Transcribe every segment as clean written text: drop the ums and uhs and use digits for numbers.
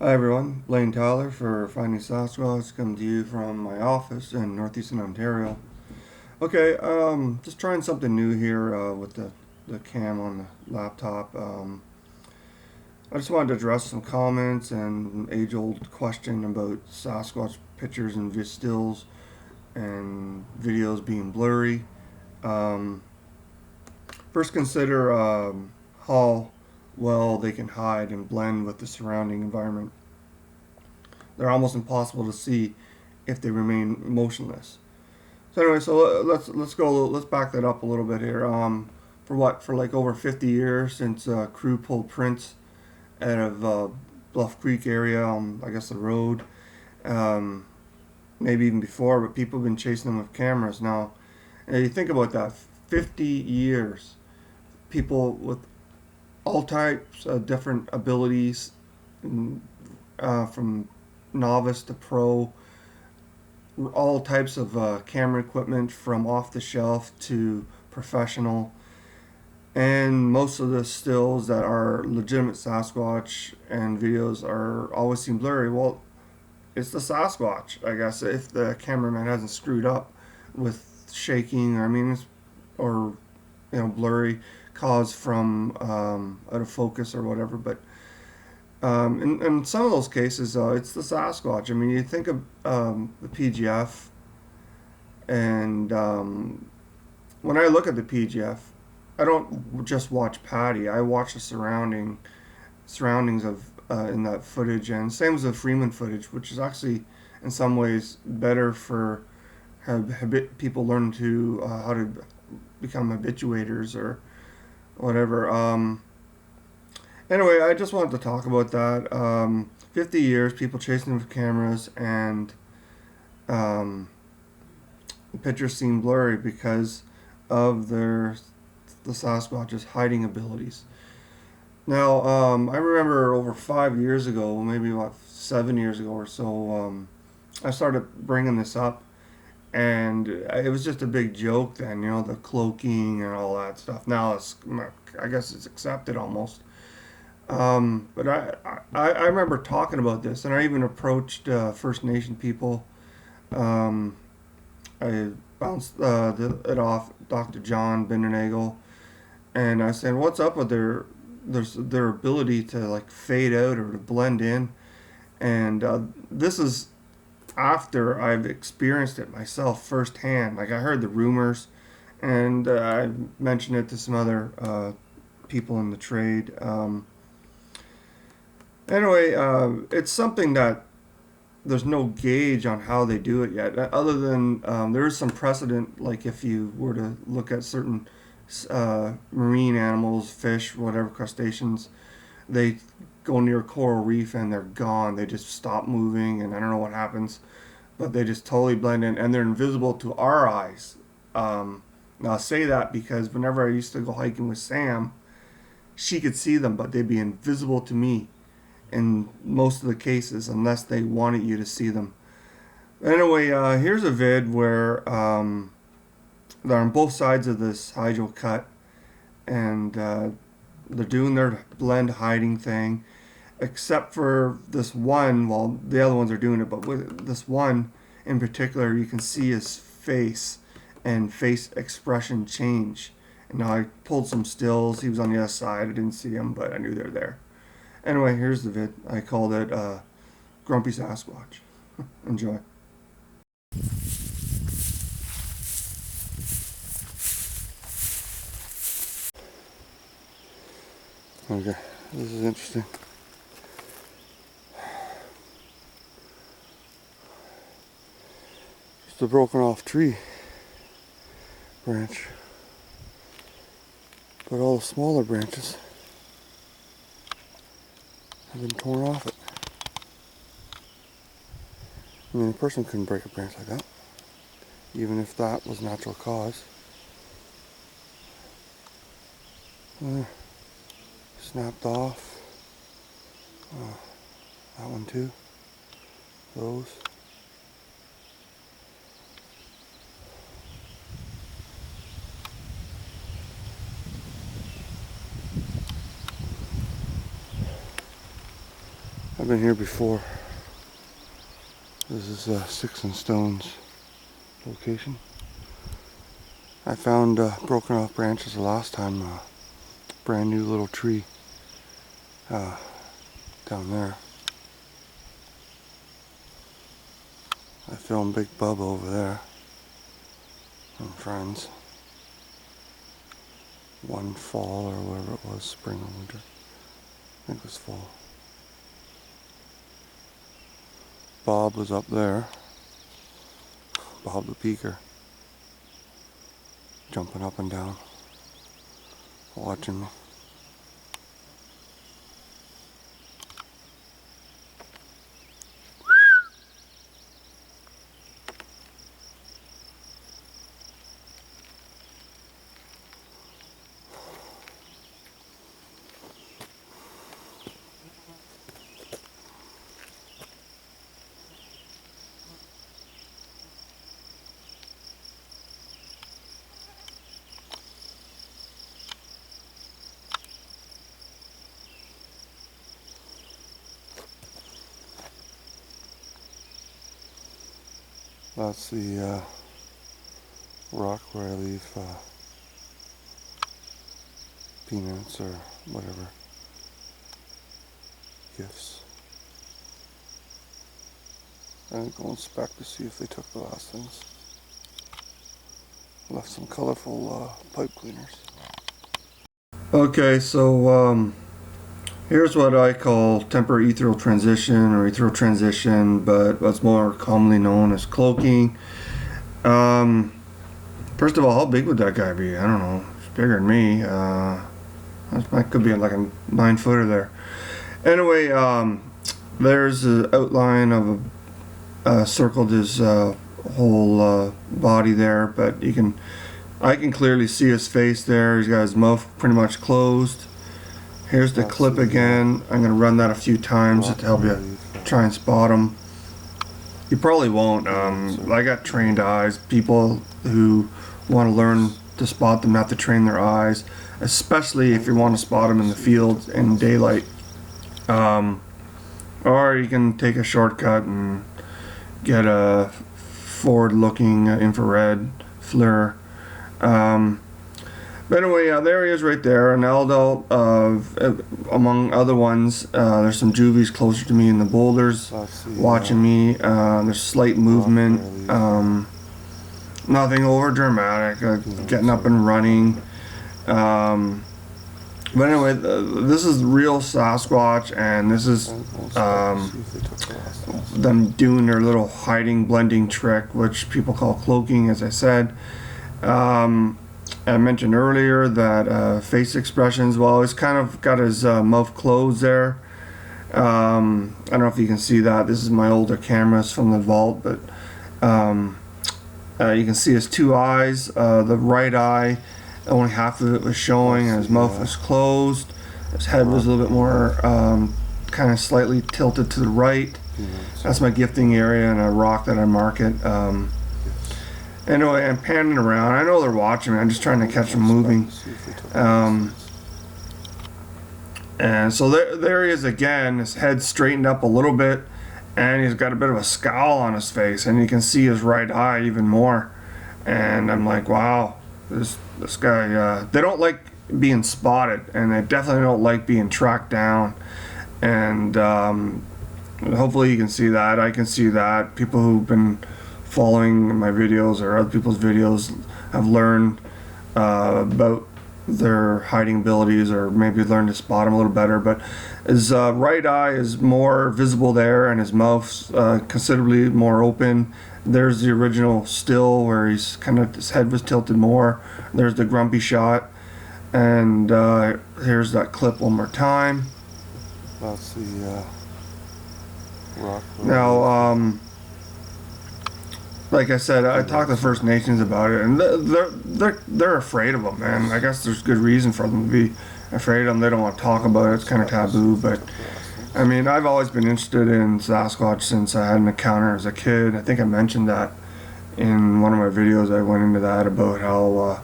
Hi everyone, Blayne Tyler for Finding Sasquatch, coming to you from my office in northeastern Ontario. Okay, just trying something new here with the cam on the laptop. I just wanted to address some comments and an age-old question about Sasquatch pictures and stills and videos being blurry. Um, First, consider how well they can hide and blend with the surrounding environment. They're almost impossible to see if they remain motionless. So anyway, let's back that up a little bit here. For like over 50 years since crew pulled prints out of Bluff Creek area on I guess the road, um, maybe even before, but people have been chasing them with cameras now. And you think about that, 50 years, people with all types of different abilities, from novice to pro, all types of camera equipment from off the shelf to professional, and most of the stills that are legitimate Sasquatch and videos are always seem blurry. Well, it's the Sasquatch, I guess, if the cameraman hasn't screwed up with shaking, or blurry caused from out of focus or whatever. But in some of those cases, it's the Sasquatch. I mean, you think of the PGF, and when I look at the PGF, I don't just watch Patty. I watch the surroundings of in that footage, and same as the Freeman footage, which is actually in some ways better for people learn to how to become habituators or whatever. Anyway, I just wanted to talk about that. 50 years, people chasing with cameras, and um, the pictures seem blurry because of the Sasquatch's hiding abilities. Now, I remember over 5 years ago, maybe about 7 years ago or so, I started bringing this up, and it was just a big joke then, the cloaking and all that stuff. Now I guess it's accepted almost. But I remember talking about this, and I even approached First Nation people. Um, I bounced it off Dr. John Bendenagel, and I said, "What's up with their ability to like fade out or to blend in?" And this is after I've experienced it myself firsthand. Like I heard the rumors, and I mentioned it to some other people in the trade. Anyway, it's something that there's no gauge on how they do it yet, other than there is some precedent. Like if you were to look at certain marine animals, fish, whatever, crustaceans, they go near a coral reef and they're gone. They just stop moving, and I don't know what happens, but they just totally blend in, and they're invisible to our eyes. Now I say that because whenever I used to go hiking with Sam, she could see them, but they'd be invisible to me in most of the cases unless they wanted you to see them. Anyway, here's a vid where they're on both sides of this hydro cut, and they're doing their blend hiding thing, except for this one. Well, the other ones are doing it, but with this one in particular, you can see his face and face expression change. And now I pulled some stills. He was on the other side. I didn't see him, but I knew they were there. Anyway, here's the vid. I called it Grumpy Sasquatch. Enjoy. Okay, this is interesting. Just a broken off tree branch, but all the smaller branches have been torn off it. I mean, a person couldn't break a branch like that, even if that was natural cause. Snapped off. That one too. Those. I've been here before. This is Sticks and Stones location. I found broken off branches the last time, brand new little tree down there. I filmed Big Bubba over there and friends. One fall or whatever it was, spring or winter. I think it was fall. Bob was up there. Bob the Peaker. Jumping up and down. Watching me. That's the rock where I leave peanuts or whatever gifts. I'm going to go inspect to see if they took the last things. Left some colorful pipe cleaners. Okay, so here's what I call temporary ethereal transition or ethereal transition, but what's more commonly known as cloaking. First of all, how big would that guy be? I don't know. It's bigger than me. That could be like a 9-footer there. Anyway, there's an outline of circled his whole body there, but I can clearly see his face there. He's got his mouth pretty much closed. Here's the clip again. I'm going to run that a few times just to help you try and spot him. You probably won't. I got trained eyes. People who want to learn to spot them have to train their eyes, especially if you want to spot them in the field in daylight. Or you can take a shortcut and get a forward-looking infrared FLIR. But anyway, there he is right there, an adult among other ones. There's some juvies closer to me in the boulders watching me. There's slight movement, nothing over dramatic, getting up and running. But anyway, this is real Sasquatch, and this is them doing their little hiding, blending trick, which people call cloaking, as I said. I mentioned earlier that face expressions, well, he's kind of got his mouth closed there. I don't know if you can see that. This is my older cameras from the vault, but you can see his two eyes. The right eye, only half of it was showing, and his mouth was closed. His head was a little bit more kind of slightly tilted to the right. That's my gifting area and a rock that I mark it. Anyway, I'm panning around. I know they're watching me. I'm just trying to catch them moving. And so there he is again. His head straightened up a little bit, and he's got a bit of a scowl on his face, and you can see his right eye even more. And I'm like, wow, this guy. They don't like being spotted, and they definitely don't like being tracked down. And hopefully you can see that. I can see that. People who've been following my videos or other people's videos have learned about their hiding abilities, or maybe learned to spot them a little better. But his right eye is more visible there, and his mouth's considerably more open. There's the original still where he's kind of, his head was tilted more. There's the grumpy shot, and here's that clip one more time. That's the rock. Now, like I said, I talked to First Nations about it, and they're afraid of them, man. I guess there's good reason for them to be afraid of them. They don't want to talk about it. It's kind of taboo, but I mean, I've always been interested in Sasquatch since I had an encounter as a kid. I think I mentioned that in one of my videos. I went into that about how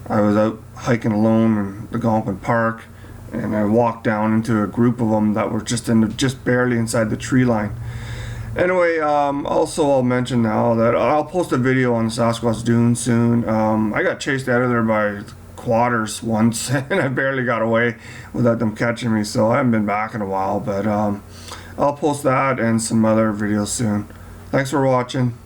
I was out hiking alone in the Algonquin Park, and I walked down into a group of them that were just barely inside the tree line. Anyway, also I'll mention now that I'll post a video on the Sasquatch Dune soon. I got chased out of there by quatters once, and I barely got away without them catching me, so I haven't been back in a while, but I'll post that and some other videos soon. Thanks for watching.